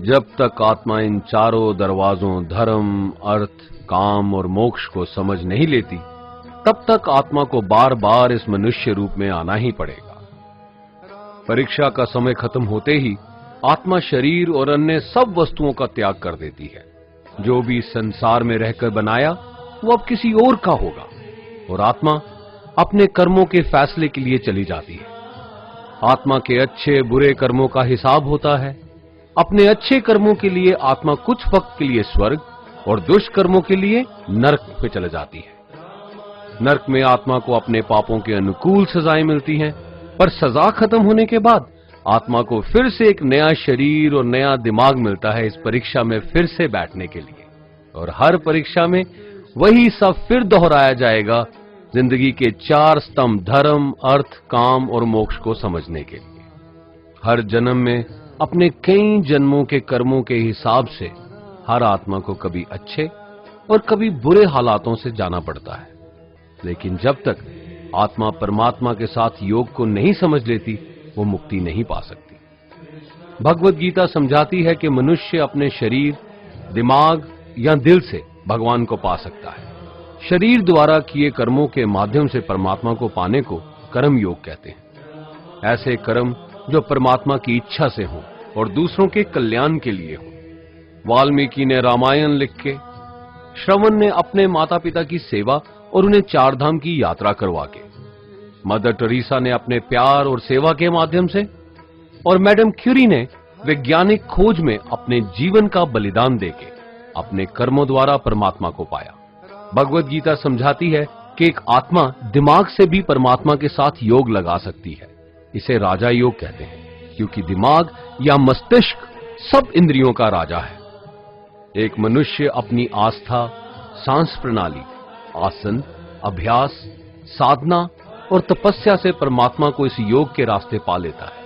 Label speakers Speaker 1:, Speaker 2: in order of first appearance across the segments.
Speaker 1: जब तक आत्मा इन चारों दरवाजों धर्म, अर्थ, काम और मोक्ष को समझ नहीं लेती, तब तक आत्मा को बार बार इस मनुष्य रूप में आना ही पड़ेगा। परीक्षा का समय खत्म होते ही आत्मा शरीर और अन्य सब वस्तुओं का त्याग कर देती है। जो भी संसार में रहकर बनाया वो अब किसी और का होगा और आत्मा अपने कर्मों के फैसले के लिए चली जाती है। आत्मा के अच्छे बुरे कर्मों का हिसाब होता है। अपने अच्छे कर्मों के लिए आत्मा कुछ वक्त के लिए स्वर्ग और दुष्कर्मों के लिए नरक में चले जाती है। नरक में आत्मा को अपने पापों के अनुकूल सजाएं मिलती हैं, पर सजा खत्म होने के बाद आत्मा को फिर से एक नया शरीर और नया दिमाग मिलता है इस परीक्षा में फिर से बैठने के लिए। और हर परीक्षा में वही सब फिर दोहराया जाएगा, जिंदगी के 4 स्तंभ धर्म, अर्थ, काम और मोक्ष को समझने के लिए। हर जन्म में अपने कई जन्मों के कर्मों के हिसाब से हर आत्मा को कभी अच्छे और कभी बुरे हालातों से जाना पड़ता है। लेकिन जब तक आत्मा परमात्मा के साथ योग को नहीं समझ लेती, वो मुक्ति नहीं पा सकती। भगवत गीता समझाती है कि मनुष्य अपने शरीर, दिमाग या दिल से भगवान को पा सकता है। शरीर द्वारा किए कर्मों के माध्यम से परमात्मा को पाने को कर्म योग कहते हैं। ऐसे कर्म जो परमात्मा की इच्छा से हों और दूसरों के कल्याण के लिए हों। वाल्मीकि ने रामायण लिख के, श्रवण ने अपने माता पिता की सेवा और उन्हें 4 धाम की यात्रा करवा के, मदर टेरेसा ने अपने प्यार और सेवा के माध्यम से, और मैडम क्यूरी ने वैज्ञानिक खोज में अपने जीवन का बलिदान देके अपने कर्मों द्वारा परमात्मा को पाया। भगवत गीता समझाती है कि एक आत्मा दिमाग से भी परमात्मा के साथ योग लगा सकती है। इसे राजा योग कहते हैं, क्योंकि दिमाग या मस्तिष्क सब इंद्रियों का राजा है। एक मनुष्य अपनी आस्था, सांस प्रणाली, आसन, अभ्यास, साधना और तपस्या से परमात्मा को इस योग के रास्ते पा लेता है।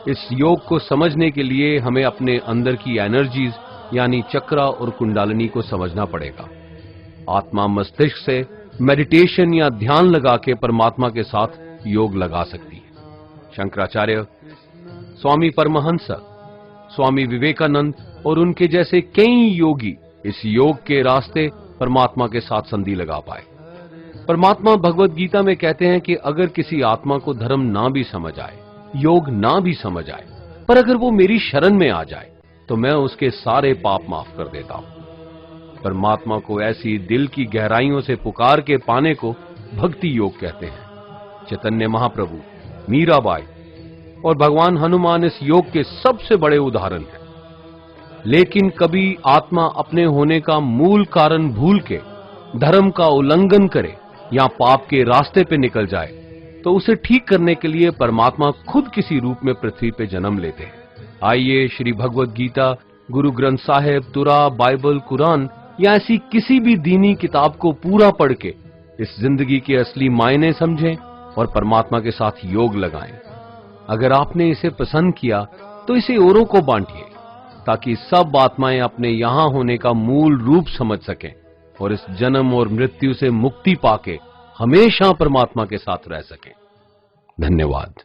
Speaker 1: इस योग को समझने के लिए हमें अपने अंदर की एनर्जीज यानी चक्रा और कुंडलिनी को समझना पड़ेगा। आत्मा मस्तिष्क से मेडिटेशन या ध्यान लगा के परमात्मा के साथ योग लगा सकती है। शंकराचार्य, स्वामी परमहंस, स्वामी विवेकानंद और उनके जैसे कई योगी इस योग के रास्ते परमात्मा के साथ संधि लगा पाए। परमात्मा भगवत गीता में कहते हैं कि अगर किसी आत्मा को धर्म ना भी समझ आए, योग ना भी समझ आए, पर अगर वो मेरी शरण में आ जाए तो मैं उसके सारे पाप माफ कर देता हूं। परमात्मा को ऐसी दिल की गहराइयों से पुकार के पाने को भक्ति योग कहते हैं। चैतन्य महाप्रभु, मीराबाई और भगवान हनुमान इस योग के सबसे बड़े उदाहरण हैं। लेकिन कभी आत्मा अपने होने का मूल कारण भूल के धर्म का उल्लंघन करे या पाप के रास्ते पे निकल जाए, तो उसे ठीक करने के लिए परमात्मा खुद किसी रूप में पृथ्वी पे जन्म लेते हैं। आइए श्री भगवत गीता, गुरु ग्रंथ साहिब, तुरा, बाइबल, कुरान या ऐसी किसी भी दीनी किताब को पूरा पढ़ के इस जिंदगी के असली मायने समझें और परमात्मा के साथ योग लगाएं। अगर आपने इसे पसंद किया तो इसे औरों को बांटिए, ताकि सब आत्माएं अपने यहां होने का मूल रूप समझ सकें और इस जन्म और मृत्यु से मुक्ति पाके हमेशा परमात्मा के साथ रह सकें। धन्यवाद।